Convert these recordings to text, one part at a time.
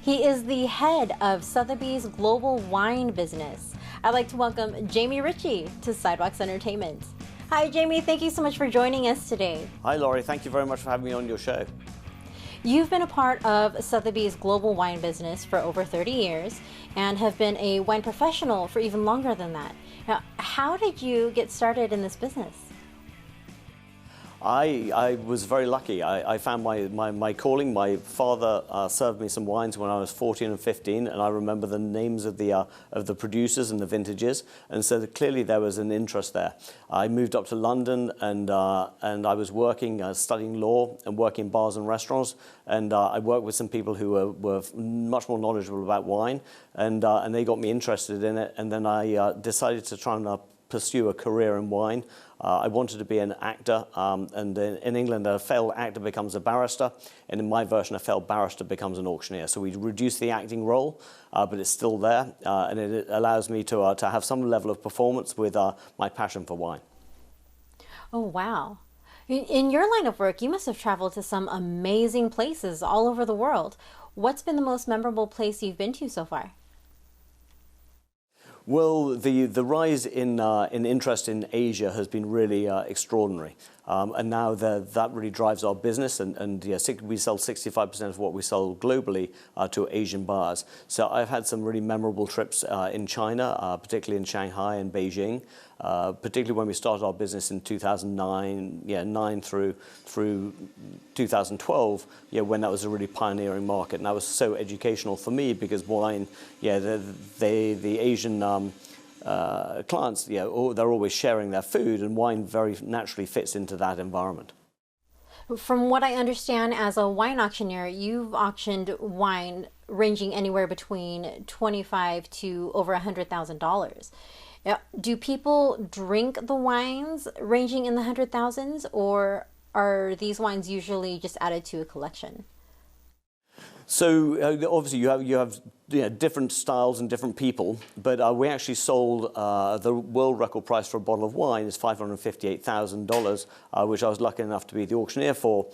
He is the head of Sothebys' global wine business. I'd like to welcome Jamie Ritchie to Sidewalks Entertainment. Hi, Jamie. Thank you so much for joining us today. Hi, Laurie. Thank you very much for having me on your show. You've been a part of Sothebys' global wine business for over 30 years and have been a wine professional for even longer than that. Now, how did you get started in this business? I was very lucky. I found my calling. My father served me some wines when I was 14 and 15, and I remember the names of the producers and the vintages, and so clearly there was an interest there. I moved up to London, and I was working, studying law and working in bars and restaurants, and I worked with some people who were much more knowledgeable about wine, and they got me interested in it, and then I decided to try and pursue a career in wine. I wanted to be an actor, and in England, a failed actor becomes a barrister, and in my version, a failed barrister becomes an auctioneer. So we reduce the acting role, but it's still there, and it allows me to have some level of performance with my passion for wine. Oh, wow. In your line of work, you must have traveled to some amazing places all over the world. What's been the most memorable place you've been to so far? Well, the rise in interest in Asia has been really extraordinary, and now that really drives our business. And yeah, we sell 65% of what we sell globally to Asian buyers. So I've had some really memorable trips in China, particularly in Shanghai and Beijing. Particularly when we started our business in 2009, 9 through 2012, when that was a really pioneering market, and that was so educational for me because wine, the Asian clients, they're always sharing their food, and wine very naturally fits into that environment. From what I understand, as a wine auctioneer, you've auctioned wine ranging anywhere between $25,000 to over $100,000. Now, do people drink the wines ranging in the 100,000s, or are these wines usually just added to a collection? So obviously you have different styles and different people, but we actually sold the world record price for a bottle of wine is $558,000, which I was lucky enough to be the auctioneer for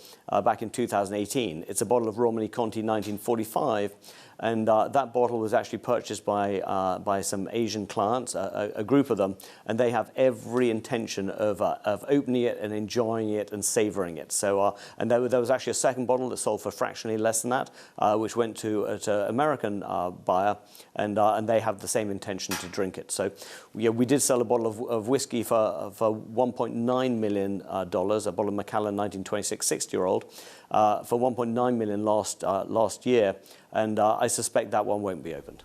back in 2018. It's a bottle of Romani Conti 1945. And that bottle was actually purchased by some Asian clients, a group of them, and they have every intention of opening it and enjoying it and savoring it. So, and there was actually a second bottle that sold for fractionally less than that, which went to an American buyer, and they have the same intention to drink it. So, we did sell a bottle of whiskey for $1.9 million, a bottle of Macallan 1926 60-year-old, for $1.9 million last year. And I suspect that one won't be opened.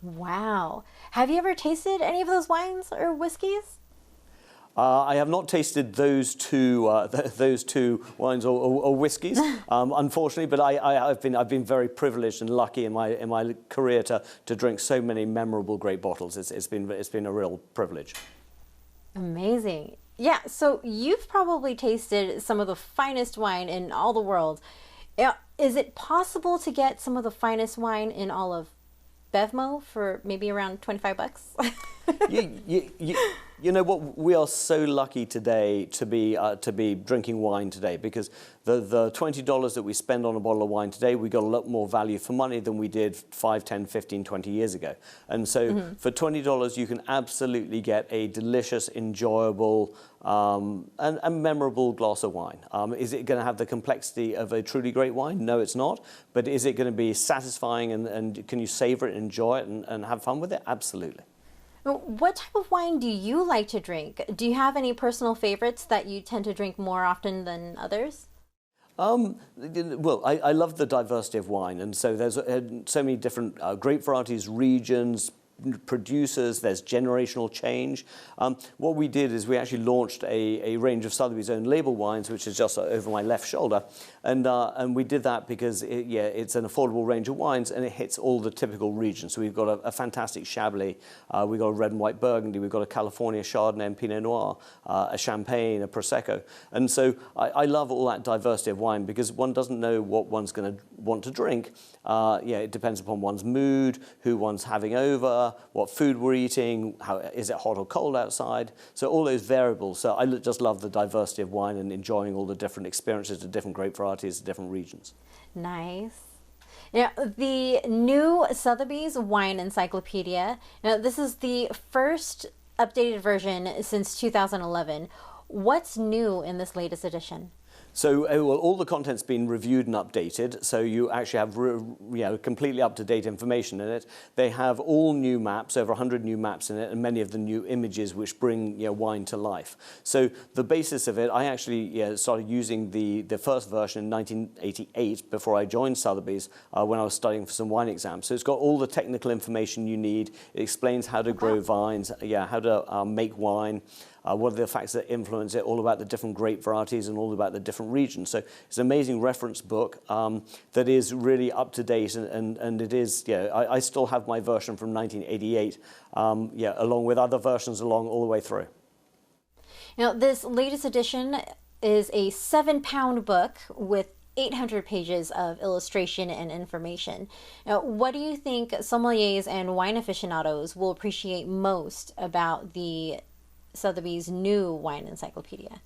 Wow. Have you ever tasted any of those wines or whiskeys? I have not tasted those two wines or whiskies, unfortunately. But I've been very privileged and lucky in my career to drink so many memorable, great bottles. It's been a real privilege. Amazing. Yeah. So you've probably tasted some of the finest wine in all the world. Is it possible to get some of the finest wine in all of Bevmo for maybe around $25? You know what? We are so lucky today to be drinking wine today, because the $20 that we spend on a bottle of wine today, we got a lot more value for money than we did 5, 10, 15, 20 years ago. And so for $20, you can absolutely get a delicious, enjoyable, and memorable glass of wine. Is it going to have the complexity of a truly great wine? No, it's not. But is it going to be satisfying, and can you savor it and enjoy it and have fun with it? Absolutely. What type of wine do you like to drink? Do you have any personal favorites that you tend to drink more often than others? Well, I love the diversity of wine, and so there's so many different grape varieties, regions, producers, there's generational change. What we did is we actually launched a range of Sotheby's own label wines, which is just over my left shoulder, and we did that because it's an affordable range of wines, and it hits all the typical regions. So we've got a fantastic Chablis, we've got a red and white Burgundy, we've got a California Chardonnay and Pinot Noir, a Champagne, a Prosecco, and so I love all that diversity of wine because one doesn't know what one's going to want to drink. It depends upon one's mood, who one's having over, what food we're eating, how is it hot or cold outside. So all those variables. So I just love the diversity of wine and enjoying all the different experiences, the different grape varieties, the different regions. Nice. Now, the new Sothebys Wine Encyclopedia. Now, this is the first updated version since 2011. What's new in this latest edition? So well, all the content's been reviewed and updated, so you actually have completely up-to-date information in it. They have all new maps, over 100 new maps in it, and many of the new images which bring wine to life. So the basis of it, I actually started using the first version in 1988 before I joined Sotheby's when I was studying for some wine exams. So it's got all the technical information you need. It explains how to grow vines, how to make wine, what are the facts that influence it, all about the different grape varieties and all about the different regions. So it's an amazing reference book that is really up to date, and it is, I still have my version from 1988, along with other versions all the way through. Now, this latest edition is a 7-pound book with 800 pages of illustration and information. Now, what do you think sommeliers and wine aficionados will appreciate most about the Sotheby's new wine encyclopedia?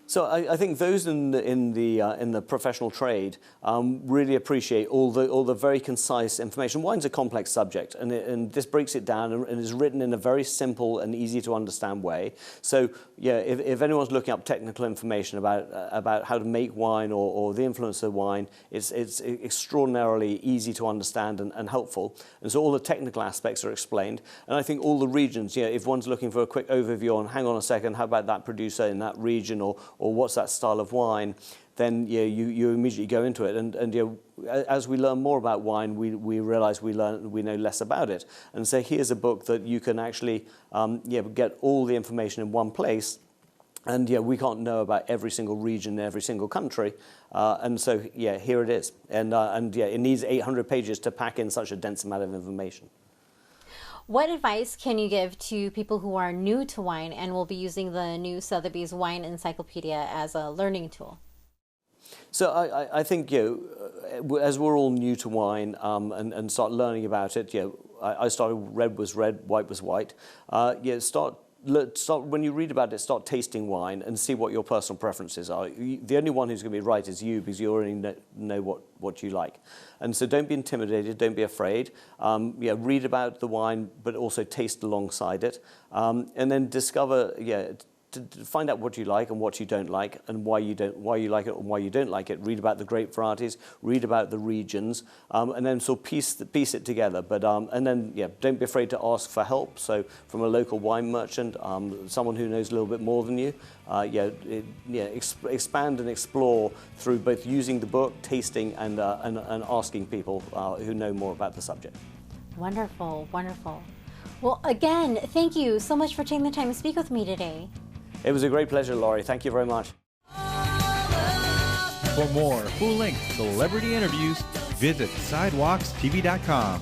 So I think those in the professional trade really appreciate all the very concise information. Wine's a complex subject, and this breaks it down and is written in a very simple and easy to understand way. So if anyone's looking up technical information about how to make wine or the influence of wine, it's extraordinarily easy to understand and helpful. And so all the technical aspects are explained. And I think all the regions, if one's looking for a quick overview on, hang on a second, how about that producer in that region, or what's that style of wine, then you immediately go into it. And as we learn more about wine, we realize we know less about it. And so here's a book that you can actually get all the information in one place. And we can't know about every single region, every single country. And so here it is. And it needs 800 pages to pack in such a dense amount of information. What advice can you give to people who are new to wine and will be using the new Sotheby's Wine Encyclopedia as a learning tool? So I think, as we're all new to wine and start learning about it, I started red was red, white was white. Start when you read about it, start tasting wine and see what your personal preferences are. The only one who's going to be right is you, because you already know what you like. And so don't be intimidated, don't be afraid. Read about the wine, but also taste alongside it. And then discover, to find out what you like and what you don't like, and why you like it and why you don't like it. Read about the grape varieties, read about the regions, and then sort of piece it together. But and then don't be afraid to ask for help. So from a local wine merchant, someone who knows a little bit more than you. Expand and explore through both using the book, tasting, and asking people who know more about the subject. Wonderful, wonderful. Well, again, thank you so much for taking the time to speak with me today. It was a great pleasure, Laurie. Thank you very much. For more full-length celebrity interviews, visit sidewalkstv.com.